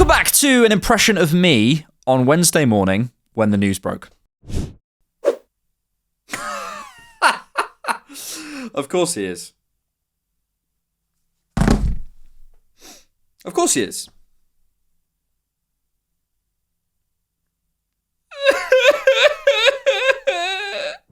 Welcome back to an impression of me on Wednesday morning when the news broke. Of course he is. Of course he is.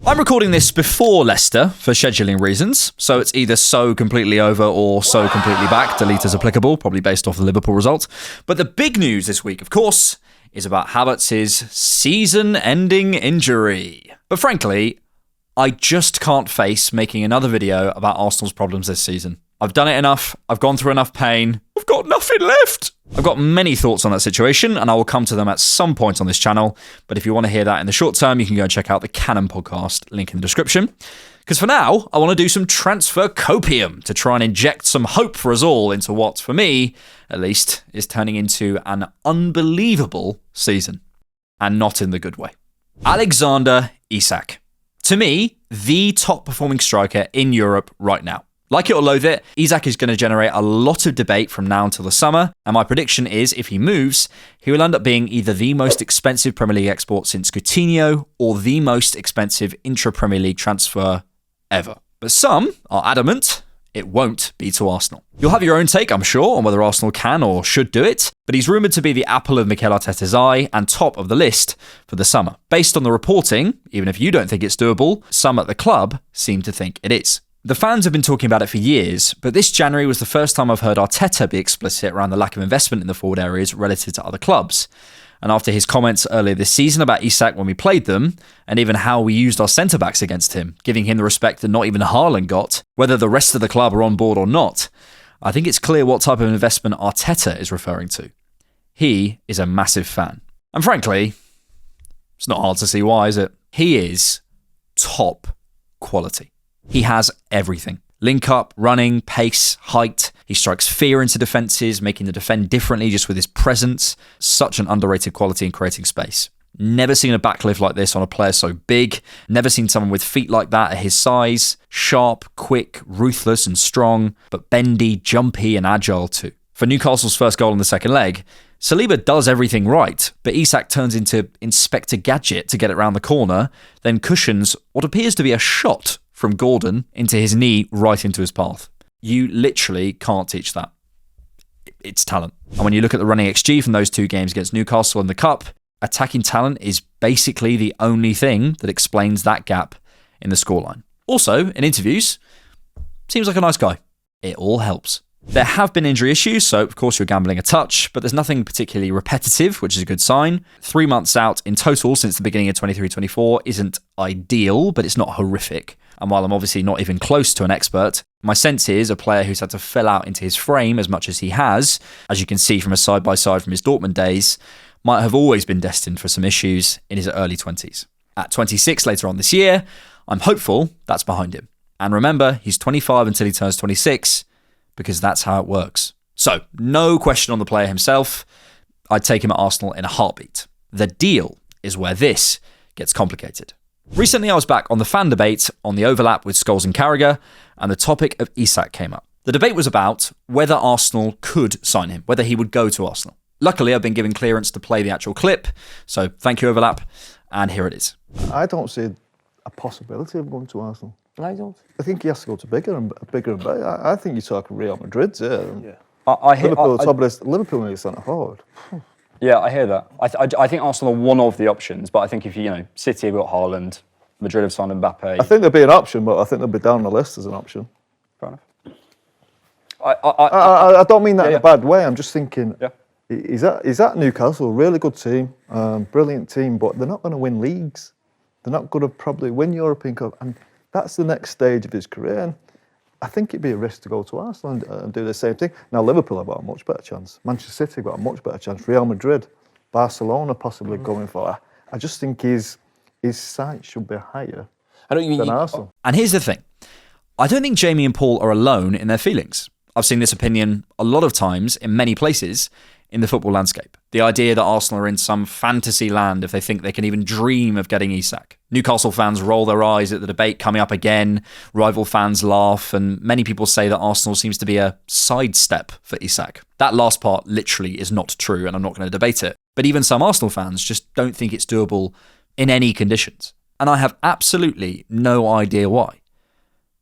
I'm recording this before Leicester for scheduling reasons, so it's either so completely over or so completely back, delete as applicable, probably based off the Liverpool result. But the big news this week, of course, is about Havertz's season-ending injury. But frankly, I just can't face making another video about Arsenal's problems this season. I've done it enough, I've gone through enough pain, I've got nothing left. I've got many thoughts on that situation, and I will come to them at some point on this channel. But if you want to hear that in the short term, you can go and check out the Canon podcast, link in the description. Because for now, I want to do some transfer copium to try and inject some hope for us all into what, for me, at least, is turning into an unbelievable season. And not in the good way. Alexander Isak. To me, the top performing striker in Europe right now. Like it or loathe it, Isak is going to generate a lot of debate from now until the summer, and my prediction is if he moves, he will end up being either the most expensive Premier League export since Coutinho or the most expensive intra-Premier League transfer ever. But some are adamant it won't be to Arsenal. You'll have your own take, I'm sure, on whether Arsenal can or should do it, but he's rumoured to be the apple of Mikel Arteta's eye and top of the list for the summer. Based on the reporting, even if you don't think it's doable, some at the club seem to think it is. The fans have been talking about it for years, but this January was the first time I've heard Arteta be explicit around the lack of investment in the forward areas relative to other clubs. And after his comments earlier this season about Isak when we played them, and even how we used our centre-backs against him, giving him the respect that not even Haaland got, whether the rest of the club are on board or not, I think it's clear what type of investment Arteta is referring to. He is a massive fan. And frankly, it's not hard to see why, is it? He is top quality. He has everything. Link up, running, pace, height. He strikes fear into defences, making the defend differently just with his presence. Such an underrated quality in creating space. Never seen a backlift like this on a player so big. Never seen someone with feet like that at his size. Sharp, quick, ruthless and strong, but bendy, jumpy and agile too. For Newcastle's first goal in the second leg, Saliba does everything right, but Isak turns into Inspector Gadget to get it round the corner, then cushions what appears to be a shot from Gordon into his knee right into his path. You literally can't teach that. It's talent. And when you look at the running XG from those two games against Newcastle in the Cup, attacking talent is basically the only thing that explains that gap in the scoreline. Also, in interviews, seems like a nice guy. It all helps. There have been injury issues, so of course you're gambling a touch, but there's nothing particularly repetitive, which is a good sign. 3 months out in total since the beginning of 23-24 isn't ideal, but it's not horrific. And while I'm obviously not even close to an expert, my sense is a player who's had to fill out into his frame as much as he has, as you can see from a side-by-side from his Dortmund days, might have always been destined for some issues in his early 20s. At 26 later on this year, I'm hopeful that's behind him. And remember, he's 25 until he turns 26, because that's how it works. So, no question on the player himself. I'd take him at Arsenal in a heartbeat. The deal is where this gets complicated. Recently, I was back on the fan debate on the overlap with Scholes and Carragher, and the topic of Isak came up. The debate was about whether Arsenal could sign him, whether he would go to Arsenal. Luckily, I've been given clearance to play the actual clip, so thank you, overlap, and here it is. I don't see a possibility of going to Arsenal. I don't. I think he has to go to bigger and better. I think you're talking Real Madrid here. Yeah. Liverpool need a centre forward. Yeah, I hear that. I think Arsenal are one of the options, but I think if City have got Haaland, Madrid have signed Mbappe. I think there'll be an option, but I think they'll be down the list as an option. Fair enough. I don't mean that in a bad way. I'm just thinking, yeah. He's at Newcastle, a really good team, brilliant team, but they're not going to win leagues. They're not going to probably win European Cup, and that's the next stage of his career. And I think it'd be a risk to go to Arsenal and do the same thing. Now, Liverpool have got a much better chance. Manchester City have got a much better chance. Real Madrid, Barcelona possibly going for it. I just think his sight should be higher than Arsenal. And here's the thing. I don't think Jamie and Paul are alone in their feelings. I've seen this opinion a lot of times in many places, in the football landscape. The idea that Arsenal are in some fantasy land if they think they can even dream of getting Isak. Newcastle fans roll their eyes at the debate coming up again, rival fans laugh, and many people say that Arsenal seems to be a sidestep for Isak. That last part literally is not true, and I'm not going to debate it. But even some Arsenal fans just don't think it's doable in any conditions. And I have absolutely no idea why.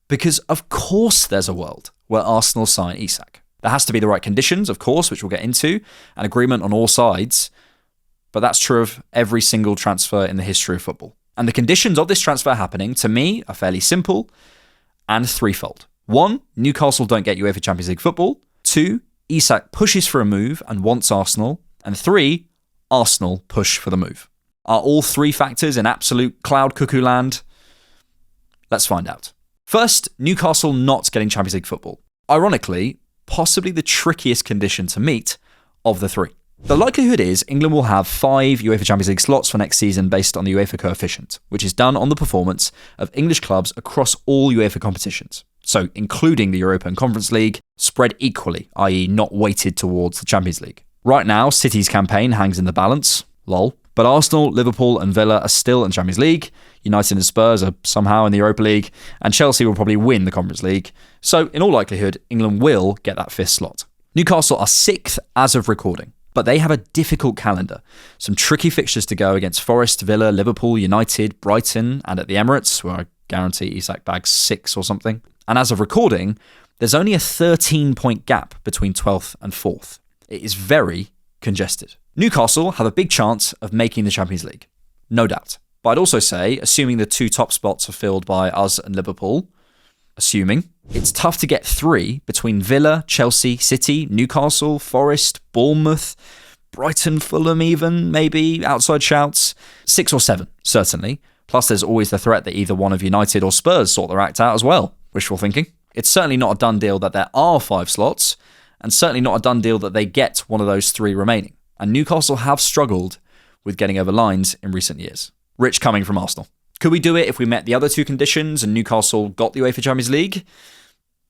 Because of course there's a world where Arsenal sign Isak. There has to be the right conditions, of course, which we'll get into, an agreement on all sides. But that's true of every single transfer in the history of football. And the conditions of this transfer happening, to me, are fairly simple and threefold. 1, Newcastle don't get UEFA Champions League football. 2, Isak pushes for a move and wants Arsenal. And 3, Arsenal push for the move. Are all 3 factors in absolute cloud cuckoo land? Let's find out. First, Newcastle not getting Champions League football. Ironically, possibly the trickiest condition to meet of the 3. The likelihood is England will have 5 UEFA Champions League slots for next season based on the UEFA coefficient, which is done on the performance of English clubs across all UEFA competitions. So, including the European Conference League, spread equally, i.e. not weighted towards the Champions League. Right now, City's campaign hangs in the balance, lol. But Arsenal, Liverpool and Villa are still in the Champions League, United and Spurs are somehow in the Europa League, and Chelsea will probably win the Conference League. So, in all likelihood, England will get that 5th slot. Newcastle are 6th as of recording, but they have a difficult calendar. Some tricky fixtures to go against Forest, Villa, Liverpool, United, Brighton, and at the Emirates, where I guarantee Isak bags 6 or something. And as of recording, there's only a 13-point gap between 12th and 4th. It is very congested. Newcastle have a big chance of making the Champions League, no doubt. But I'd also say, assuming the 2 top spots are filled by us and Liverpool, it's tough to get 3 between Villa, Chelsea, City, Newcastle, Forest, Bournemouth, Brighton, Fulham even, maybe, outside shouts. 6 or 7, certainly. Plus there's always the threat that either one of United or Spurs sort their act out as well. Wishful thinking. It's certainly not a done deal that there are 5 slots, and certainly not a done deal that they get one of those 3 remaining. And Newcastle have struggled with getting over lines in recent years. Rich coming from Arsenal. Could we do it if we met the other 2 conditions and Newcastle got the UEFA Champions League?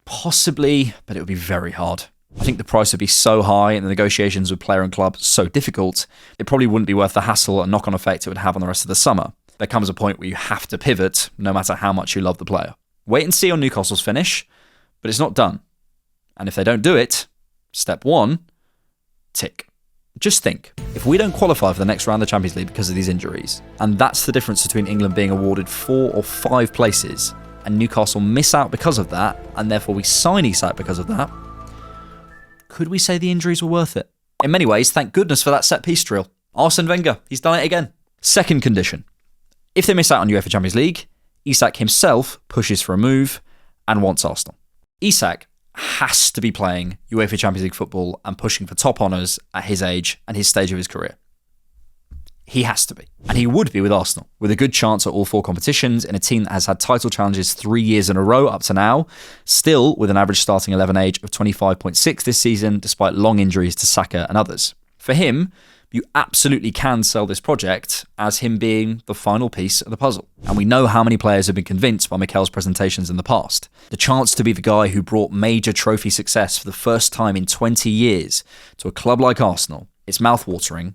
Possibly, but it would be very hard. I think the price would be so high and the negotiations with player and club so difficult, it probably wouldn't be worth the hassle and knock-on effect it would have on the rest of the summer. There comes a point where you have to pivot, no matter how much you love the player. Wait and see on Newcastle's finish, but it's not done. And if they don't do it, step 1, tick. Just think, if we don't qualify for the next round of the Champions League because of these injuries, and that's the difference between England being awarded 4 or 5 places, and Newcastle miss out because of that, and therefore we sign Isak because of that, could we say the injuries were worth it? In many ways, thank goodness for that set-piece drill. Arsene Wenger, he's done it again. Second condition. If they miss out on UEFA Champions League, Isak himself pushes for a move and wants Arsenal. Isak has to be playing UEFA Champions League football and pushing for top honours at his age and his stage of his career. He has to be. And he would be with Arsenal, with a good chance at all 4 competitions in a team that has had title challenges 3 years in a row up to now, still with an average starting 11 age of 25.6 this season, despite long injuries to Saka and others. For him, you absolutely can sell this project as him being the final piece of the puzzle. And we know how many players have been convinced by Mikel's presentations in the past. The chance to be the guy who brought major trophy success for the first time in 20 years to a club like Arsenal, it's mouth-watering,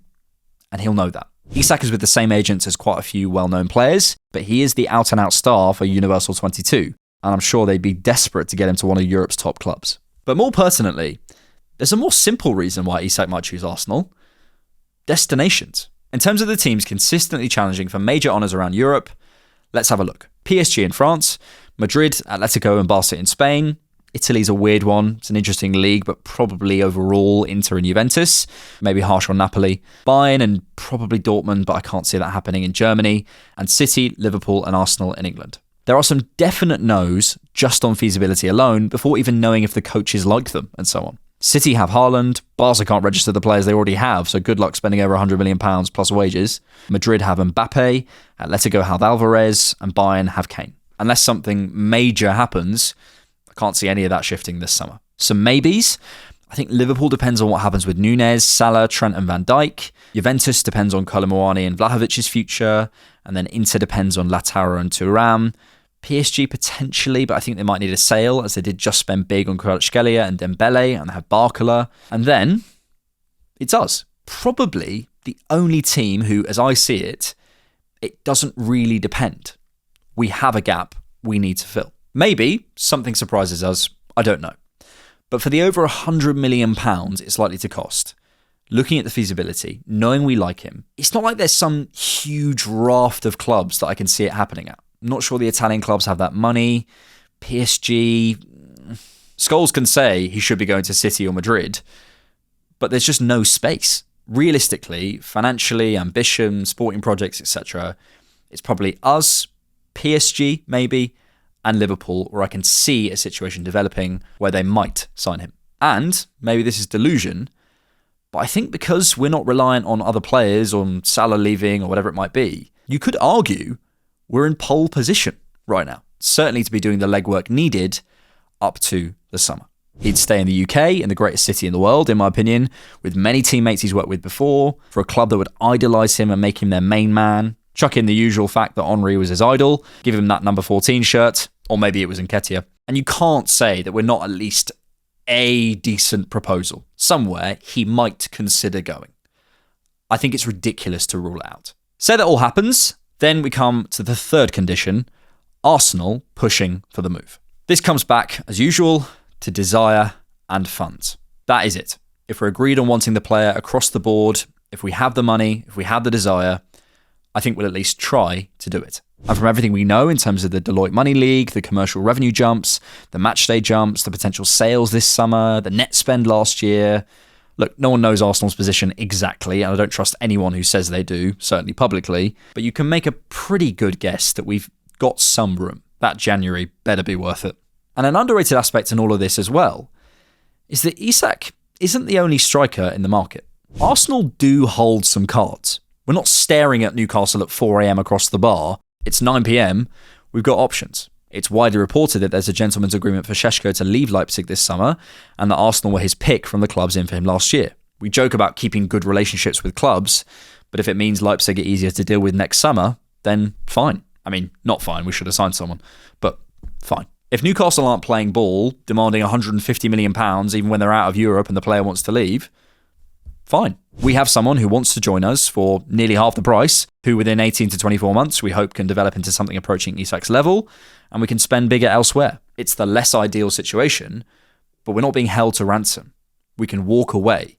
and he'll know that. Isak is with the same agents as quite a few well-known players, but he is the out-and-out star for Universal 22, and I'm sure they'd be desperate to get him to one of Europe's top clubs. But more pertinently, there's a more simple reason why Isak might choose Arsenal. Destinations. In terms of the teams consistently challenging for major honours around Europe, let's have a look. PSG in France, Madrid, Atletico and Barca in Spain. Italy's a weird one. It's an interesting league, but probably overall Inter and Juventus. Maybe harsh on Napoli. Bayern and probably Dortmund, but I can't see that happening in Germany. And City, Liverpool and Arsenal in England. There are some definite no's just on feasibility alone before even knowing if the coaches like them and so on. City have Haaland, Barca can't register the players they already have, so good luck spending over £100 million plus wages. Madrid have Mbappe, Atletico have Alvarez, and Bayern have Kane. Unless something major happens, I can't see any of that shifting this summer. Some maybes. I think Liverpool depends on what happens with Nunez, Salah, Trent and Van Dijk. Juventus depends on Kolo Muani and Vlahovic's future. And then Inter depends on Lautaro and Thuram. PSG potentially, but I think they might need a sale as they did just spend big on Kvaratskhelia and Dembele and they have Barcola. And then It does. Probably the only team who, as I see it, it doesn't really depend. We have a gap we need to fill. Maybe something surprises us, I don't know. But for the over £100 million it's likely to cost, looking at the feasibility, knowing we like him, it's not like there's some huge raft of clubs that I can see it happening at. I'm not sure the Italian clubs have that money. PSG, Scholes can say he should be going to City or Madrid, but there's just no space. Realistically, financially, ambition, sporting projects, etc., it's probably us, PSG maybe, and Liverpool, where I can see a situation developing where they might sign him. And maybe this is delusion, but I think because we're not reliant on other players, on Salah leaving or whatever it might be, you could argue we're in pole position right now, certainly to be doing the legwork needed up to the summer. He'd stay in the UK, in the greatest city in the world, in my opinion, with many teammates he's worked with before, for a club that would idolise him and make him their main man. Chuck in the usual fact that Henry was his idol, give him that number 14 shirt, or maybe it was Nketiah. And you can't say that we're not at least a decent proposal. Somewhere he might consider going. I think it's ridiculous to rule it out. Say that all happens, then we come to the third condition, Arsenal pushing for the move. This comes back, as usual, to desire and funds. That is it. If we're agreed on wanting the player across the board, if we have the money, if we have the desire, I think we'll at least try to do it. And from everything we know in terms of the Deloitte Money League, the commercial revenue jumps, the matchday jumps, the potential sales this summer, the net spend last year, look, no one knows Arsenal's position exactly, and I don't trust anyone who says they do, certainly publicly, but you can make a pretty good guess that we've got some room. That January better be worth it. And an underrated aspect in all of this as well is that Isak isn't the only striker in the market. Arsenal do hold some cards. We're not staring at Newcastle at 4 a.m. across the bar. It's 9 p.m. We've got options. It's widely reported that there's a gentleman's agreement for Šeško to leave Leipzig this summer, and that Arsenal were his pick from the clubs in for him last year. We joke about keeping good relationships with clubs, but if it means Leipzig are easier to deal with next summer, then fine. I mean, not fine, we should have signed someone, but fine. If Newcastle aren't playing ball, demanding £150 million even when they're out of Europe and the player wants to leave, fine. We have someone who wants to join us for nearly half the price, who within 18 to 24 months we hope can develop into something approaching Isak's level, and we can spend bigger elsewhere. It's the less ideal situation, but we're not being held to ransom. We can walk away,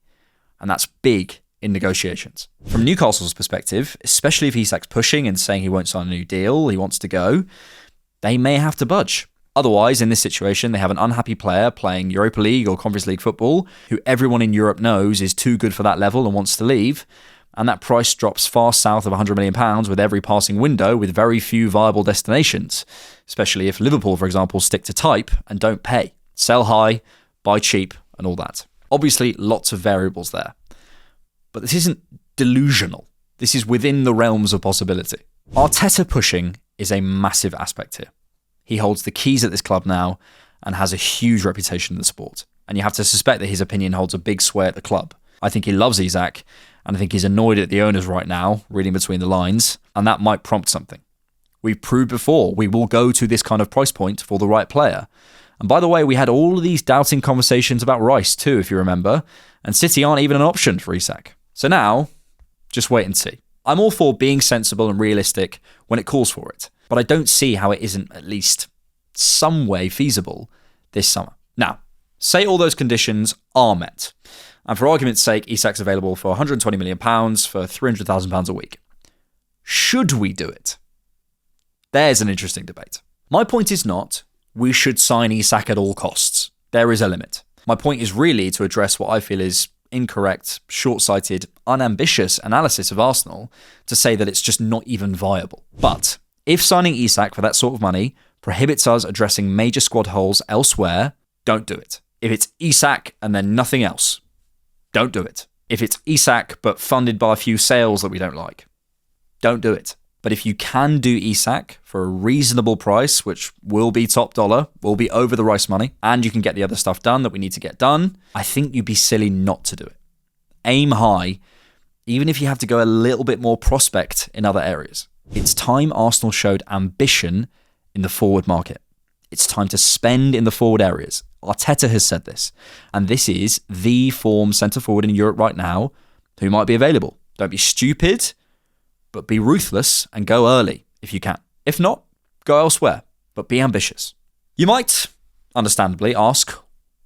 and that's big in negotiations. From Newcastle's perspective, especially if Isak's pushing and saying he won't sign a new deal, he wants to go, they may have to budge. Otherwise, in this situation, they have an unhappy player playing Europa League or Conference League football who everyone in Europe knows is too good for that level and wants to leave, and that price drops far south of £100 million with every passing window with very few viable destinations, especially if Liverpool, for example, stick to type and don't pay. Sell high, buy cheap, and all that. Obviously, lots of variables there. But this isn't delusional. This is within the realms of possibility. Arteta pushing is a massive aspect here. He holds the keys at this club now and has a huge reputation in the sport. And you have to suspect that his opinion holds a big sway at the club. I think he loves Isak, and I think he's annoyed at the owners right now, reading between the lines, and that might prompt something. We've proved before we will go to this kind of price point for the right player. And by the way, we had all of these doubting conversations about Rice too, if you remember, and City aren't even an option for Isak. So now, just wait and see. I'm all for being sensible and realistic when it calls for it, but I don't see how it isn't at least some way feasible this summer. Now, say all those conditions are met, and for argument's sake, Isak's available for £120 million for £300,000 a week. Should we do it? There's an interesting debate. My point is not, we should sign Isak at all costs. There is a limit. My point is really to address what I feel is incorrect, short-sighted, unambitious analysis of Arsenal to say that it's just not even viable. But if signing Isak for that sort of money prohibits us addressing major squad holes elsewhere, don't do it. If it's Isak and then nothing else, don't do it. If it's Isak but funded by a few sales that we don't like, don't do it. But if you can do Isak for a reasonable price, which will be top dollar, will be over the Rice money, and you can get the other stuff done that we need to get done, I think you'd be silly not to do it. Aim high, even if you have to go a little bit more prospect in other areas. It's time Arsenal showed ambition in the forward market. It's time to spend in the forward areas. Arteta has said this, and this is the form centre forward in Europe right now who might be available. Don't be stupid, but be ruthless and go early if you can. If not, go elsewhere, but be ambitious. You might, understandably, ask,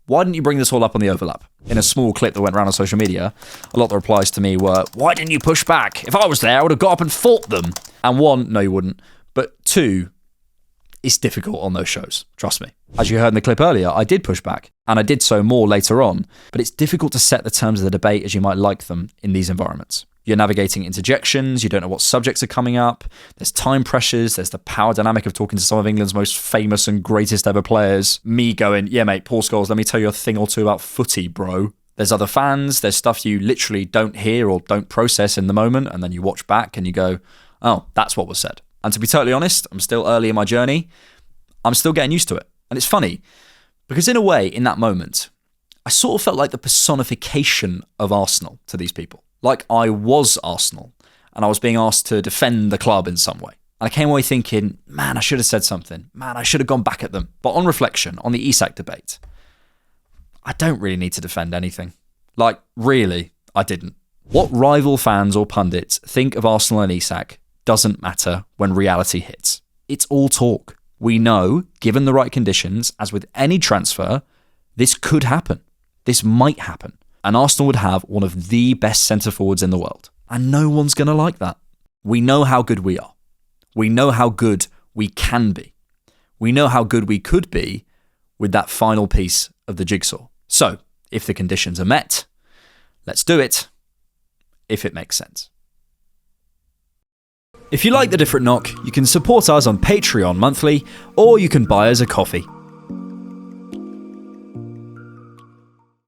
why didn't you bring this all up on the overlap? In a small clip that went around on social media, a lot of the replies to me were, why didn't you push back? If I was there, I would have got up and fought them. And one, no, you wouldn't. But two, it's difficult on those shows. Trust me. As you heard in the clip earlier, I did push back, and I did so more later on. But it's difficult to set the terms of the debate as you might like them in these environments. You're navigating interjections, you don't know what subjects are coming up, there's time pressures, there's the power dynamic of talking to some of England's most famous and greatest ever players. Me going, yeah mate, Paul Scholes, let me tell you a thing or two about footy, bro. There's other fans, there's stuff you literally don't hear or don't process in the moment, and then you watch back and you go, oh, that's what was said. And to be totally honest, I'm still early in my journey. I'm still getting used to it. And it's funny, because in a way, in that moment, I sort of felt like the personification of Arsenal to these people. Like I was Arsenal, and I was being asked to defend the club in some way. And I came away thinking, man, I should have said something. Man, I should have gone back at them. But on reflection, on the Isak debate, I don't really need to defend anything. Like, really, I didn't. What rival fans or pundits think of Arsenal and Isak doesn't matter when reality hits. It's all talk. We know, given the right conditions, as with any transfer, this could happen. This might happen. And Arsenal would have one of the best centre-forwards in the world. And no one's going to like that. We know how good we are. We know how good we can be. We know how good we could be with that final piece of the jigsaw. So, if the conditions are met, let's do it, if it makes sense. If you like The Different Knock, you can support us on Patreon monthly, or you can buy us a coffee.